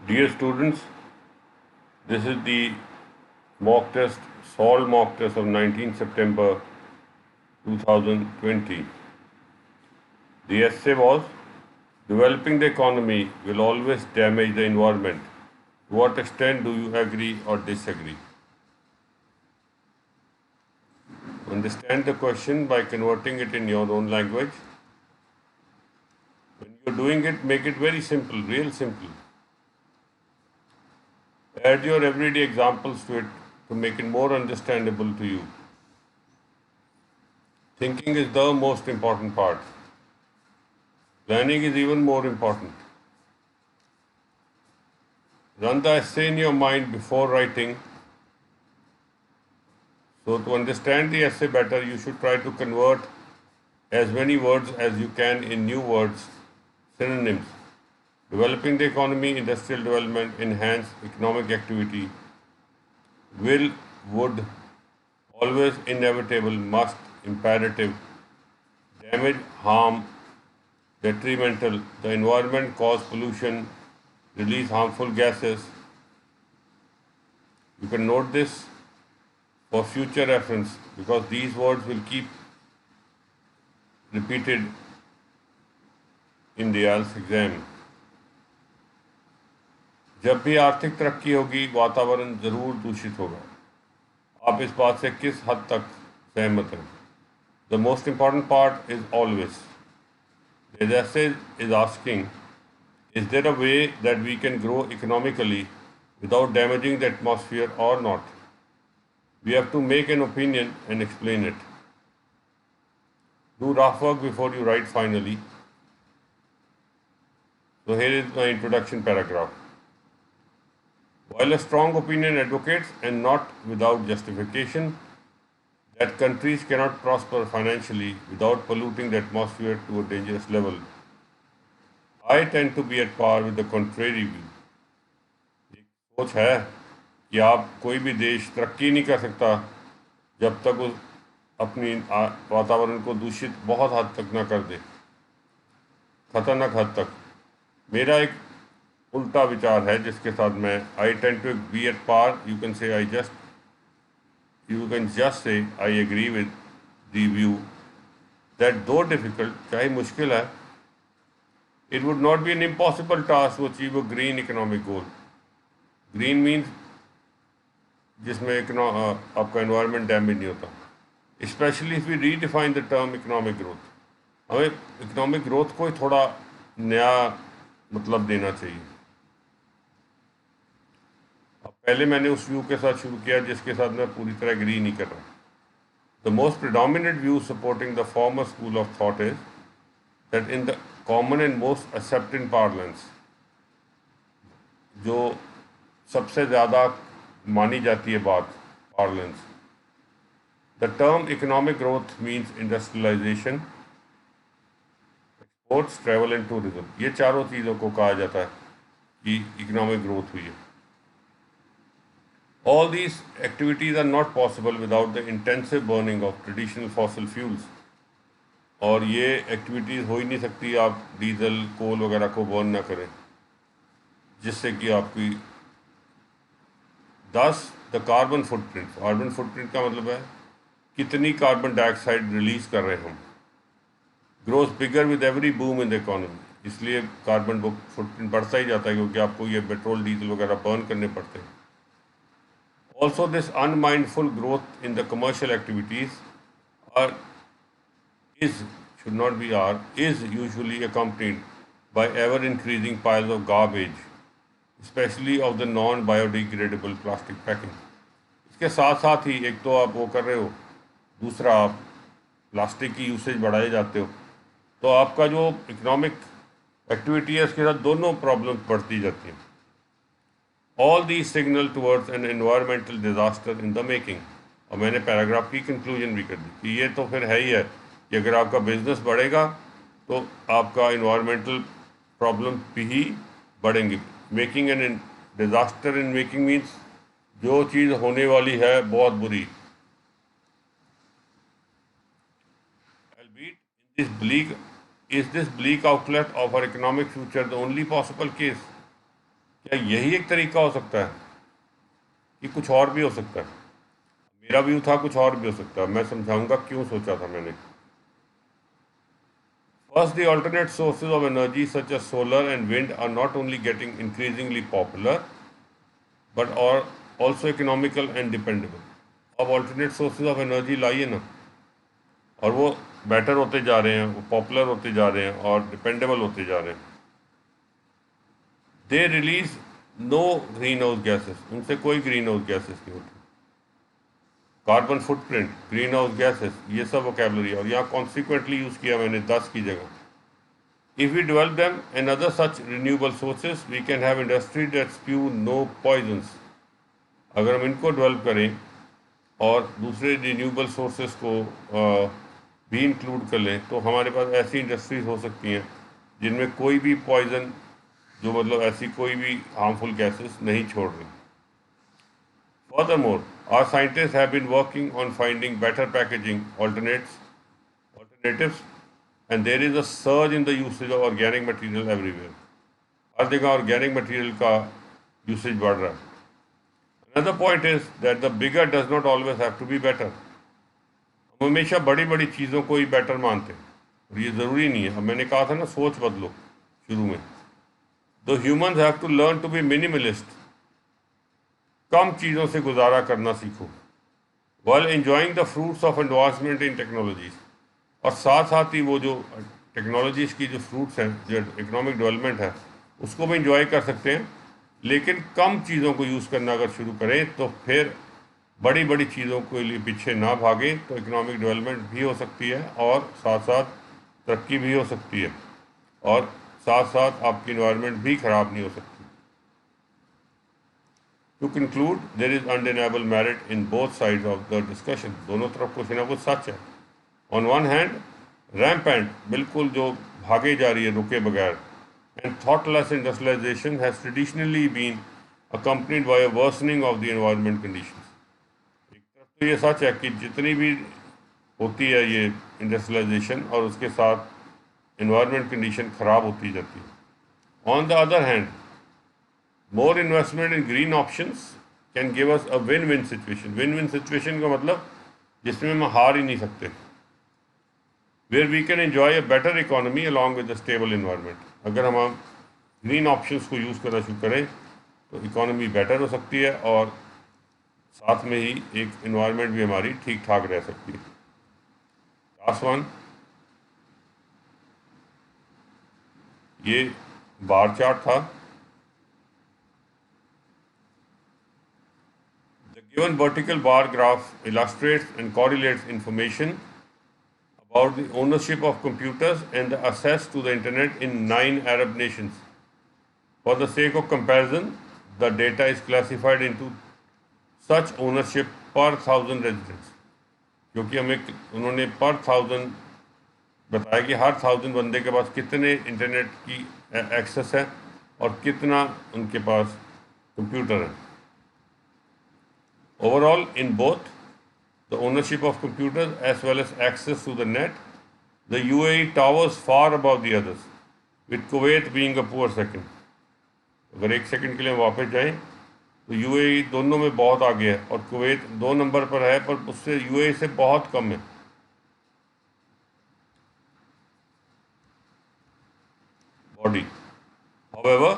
Dear students, this is the mock test, Solve mock test of 19 September 2020. The essay was, developing the economy will always damage the environment. To what extent do you agree or disagree? Understand the question by converting it in your own language. When you're doing it, make it very simple, real simple. Add your everyday examples to it to make it more understandable to you. Thinking is the most important part. Planning is even more important. Run the essay in your mind before writing. So, to understand the essay better, you should try to convert as many words as you can in new words, synonyms. Developing the economy, industrial development, enhance economic activity, will, would, always, inevitable, must, imperative, damage, harm, detrimental, the environment, cause pollution, release harmful gases. You can note this for future reference because these words will keep repeated in the IELTS exam. जब भी आर्थिक तरक्की होगी वातावरण जरूर दूषित होगा. आप इस बात से किस हद तक सहमत हैं? The most important part is always. The essay is asking, is there a way that we can grow economically without damaging the atmosphere or not? We have to make an opinion and explain it. Do rough work before you write finally. So here is my introduction paragraph. While a strong opinion advocates, and not without justification, that countries cannot prosper financially without polluting the atmosphere to a dangerous level, I tend to be at par with the contrary view. एक सोच है कि आप कोई भी देश तरक्की नहीं कर सकता जब तक उस अपनी वातावरण को दूषित बहुत हद तक ना कर दे, खतरनाक हद तक. मेरा एक उल्टा विचार है जिसके साथ मैं I tend to be at par. You can just say I agree with the view that though difficult, चाहे मुश्किल है, it would not be an impossible task to achieve a green economic goal. Green means जिसमें आपका environment damage नहीं होता. Especially if we redefine the term economic growth. हमें economic growth को थोड़ा नया मतलब देना चाहिए. अब पहले मैंने उस व्यू के साथ शुरू किया जिसके साथ मैं पूरी तरह एग्री नहीं कर रहा. The most predominant view supporting the former school of thought is that in the common and most accepted parlance, जो सबसे ज़्यादा मानी जाती है बात, parlance, the term economic growth means industrialization, exports, travel and tourism. ये चारों चीज़ों को कहा जाता है कि economic growth हुई है. All these activities are not possible without the intensive burning of traditional fossil fuels. और ये एक्टिविटीज़ हो ही नहीं सकती आप डीजल कोल वगैरह को बर्न ना करें, जिससे कि आपकी द कार्बन फुटप्रिंट का मतलब है कितनी कार्बन डाइऑक्साइड रिलीज कर रहे हैं हम. Growth bigger with every boom in the economy. इसलिए कार्बन फुटप्रिंट बढ़ता ही जाता है क्योंकि आपको ये पेट्रोल डीजल वगैरह बर्न करने पड़ते हैं. Also this unmindful growth in the commercial activities should not be is usually accompanied by ever increasing piles of garbage, especially of the non-biodegradable plastic packing. इसके साथ साथ ही एक तो आप वो कर रहे हो, दूसरा आप प्लास्टिक की यूसेज बढ़ाए जाते हो, तो आपका जो इकोनॉमिक एक्टिविटी है उसके साथ दोनों प्रॉब्लम बढ़ती जाती हैं. All the signal towards an environmental disaster in the making. और मैंने पैराग्राफ की कंक्लूजन भी कर दी कि ये तो फिर है ही है कि अगर आपका बिजनेस बढ़ेगा तो आपका इन्वायरमेंटल प्रॉब्लम भी बढ़ेंगी. Making an disaster in making means जो चीज़ होने वाली है बहुत बुरी. Is this bleak outlet of our economic future the only possible case? क्या यही एक तरीका हो सकता है कि कुछ और भी हो सकता है? मेरा व्यू था कुछ और भी हो सकता है, मैं समझाऊंगा क्यों सोचा था मैंने। First, the alternate sources of energy such as solar and wind are not only getting increasingly popular but are also economical and dependable. अब alternate sources of energy लाइए ना, और वो बेटर होते जा रहे हैं, वो पॉपुलर होते जा रहे हैं और डिपेंडेबल होते जा रहे हैं। They release no greenhouse gases, उनसे कोई ग्रीन हाउस गैसेस नहीं होती। Carbon footprint, greenhouse gases, ये सब वोकेबलरी, और यहाँ कॉन्सिक्वेंटली यूज़ किया मैंने 10 की जगह। If we develop them and other such renewable sources, we can have industry that spew no poisons. अगर हम इनको डेवलप करें और दूसरे रिन्यूएबल सोर्सेस को भी इंक्लूड कर लें, तो हमारे पास ऐसी इंडस्ट्रीज हो सकती हैं जिनमें कोई भी पॉइजन, जो मतलब ऐसी कोई भी हार्मफुल गैसेस नहीं छोड़ रही। Furthermore, our scientists have been working on finding better packaging alternatives, and there is a surge in the usage of organic material everywhere. हर जगह ऑर्गेनिक मटेरियल का यूसेज बढ़ रहा है। Another point is that the bigger does not always have to be better. हम हमेशा बड़ी बड़ी चीज़ों को ही बेटर मानते हैं और ये ज़रूरी नहीं है। अब मैंने कहा था ना, सोच बदलो शुरू में। The humans have to learn to be minimalist. कम चीज़ों से गुजारा करना सीखो। While enjoying the fruits of advancement in technologies. और साथ साथ ही वो जो टेक्नोलॉजीज़ की जो फ्रूट्स हैं, जो इकोनॉमिक डेवलपमेंट है, उसको भी इंजॉय कर सकते हैं। लेकिन कम चीज़ों को यूज़ करना अगर शुरू करें तो फिर बड़ी बड़ी चीज़ों के लिए पीछे ना भागें, तो इकोनॉमिक डेवलपमेंट भी हो सकती है और साथ साथ तरक्की भी हो सकती है, और साथ साथ आपकी इन्वायरमेंट भी ख़राब नहीं हो सकती। To conclude, there is undeniable merit in both sides of the discussion. दोनों तरफ कुछ ना कुछ सच है। ऑन वन हैंड, रैम्पेंट, बिल्कुल जो भागे जा रही है रुके बगैर, and thoughtless industrialization has traditionally been accompanied by a worsening of the environment conditions. एक तरफ तो ये सच है कि जितनी भी होती है ये इंडस्ट्रियलाइजेशन, और उसके साथ इन्वायरमेंट कंडीशन ख़राब होती जाती है। On the other hand, more investment in green options can give us a win win situation. Win win situation का मतलब जिसमें हम हार ही नहीं सकते, where we can enjoy a better economy along with the stable environment. अगर हम ग्रीन ऑप्शंस को यूज़ करना शुरू करें तो इकोनॉमी बेटर हो सकती है और साथ में ही एक इन्वायरमेंट भी हमारी ठीक ठाक रह सकती है। लास्ट वन, ये बार चार्ट था। The given vertical bar graph illustrates and correlates information about the ownership of computers and the access to the internet in 9 Arab nations. For the sake of comparison, the data is classified into such ownership per 1000 residents, क्योंकि हमें उन्होंने पर 1000 बताया कि हर 1000 बंदे के पास कितने internet की एक्सेस है और कितना उनके पास कंप्यूटर है। Overall, in both the ownership of computers as well as access to the net, the UAE towers far above the others, with Kuwait being a poor second. अगर एक सेकंड के लिए वापस जाएं तो यूएई दोनों में बहुत आगे है और कुवैत 2 नंबर पर है, पर उससे यूएई से बहुत कम है। Body, however,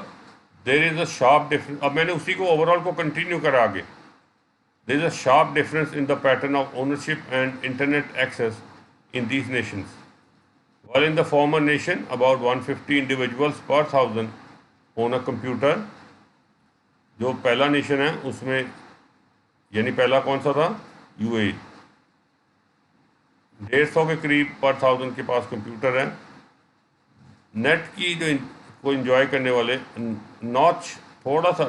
there is a sharp difference। अब मैंने उसी को ओवरऑल को कंटिन्यू करा आगे। There is a sharp difference in the pattern of ownership and internet access in these nations. While in the former nation, about 150 individuals per 1000 own a computer, जो पहला nation है उसमें, यानी पहला कौन सा था? यूएई। 150 के करीब पर 1000 के पास कंप्यूटर है। नेट की जो को इंजॉय करने वाले नॉच थोड़ा सा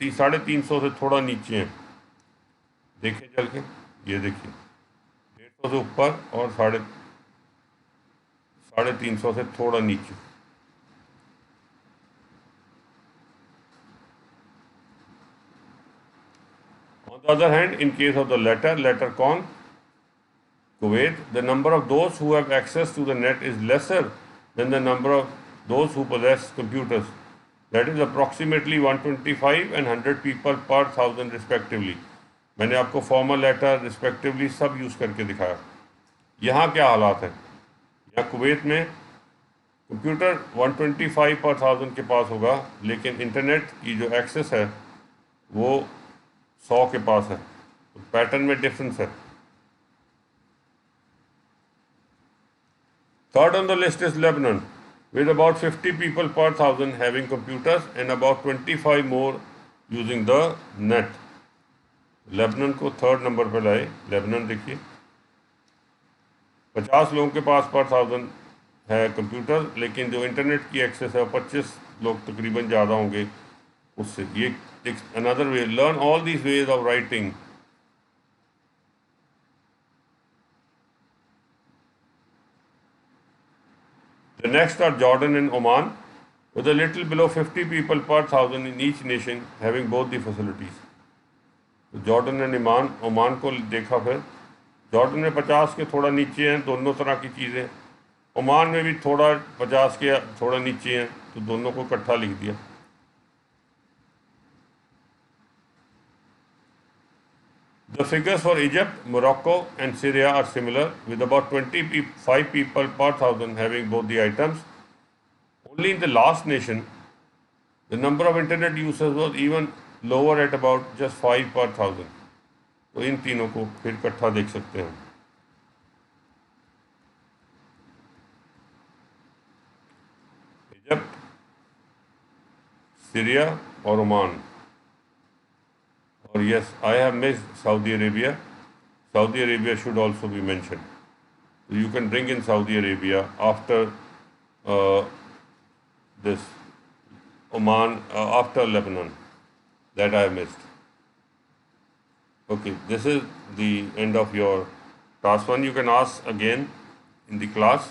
350 से थोड़ा नीचे हैं। देखिए चल के, ये देखिए 150 से ऊपर और 350 से थोड़ा नीचे। On the other hand, in case of the latter कौन? Kuwait, the number of those who have access to the net is lesser than the number of those who possess computers. That is approximately 125 and 100 people per 1000 respectively. मैंने आपको formal letter respectively सब use करके दिखाया। यहाँ क्या हालात है? यहाँ कुवैत में कंप्यूटर 125 पर 1000 के पास होगा, लेकिन इंटरनेट की जो एक्सेस है वो 100 के पास है। तो पैटर्न में डिफरेंस है। Third on the list is Lebanon, with about 50 people per 1000 having computers and about 25 more using the net. Lebanon को थर्ड नंबर पर लाए। लेबनान देखिए 50 लोगों के पास पर 1000 है कंप्यूटर, लेकिन जो इंटरनेट की एक्सेस है 25 लोग तकरीबन ज़्यादा होंगे उससे। ये another way, learn all these ways of writing. The next are Jordan and Oman, with a little below 50 people per 1000 in each nation having both the facilities. तो जॉर्डन एंड ओमान को देखा। फिर जॉर्डन में 50 के थोड़ा नीचे हैं, दोनों तरह की चीज़ें। ओमान में भी थोड़ा 50 के थोड़ा नीचे हैं, तो दोनों को इकट्ठा लिख दिया। The figures for Egypt, Morocco and Syria are similar, with about 25 people per 1000 having both the items. Only in the last nation, the number of internet users was even lower at about just 5 per 1000. तो इन तीनों को फिर इकट्ठा देख सकते हैं। Egypt, Syria और Oman. और yes, I have missed Saudi Arabia. Saudi Arabia should also be mentioned. You can bring in Saudi Arabia after this Oman, after Lebanon, that I have missed. Okay, this is the end of your task 1. You can ask again in the class.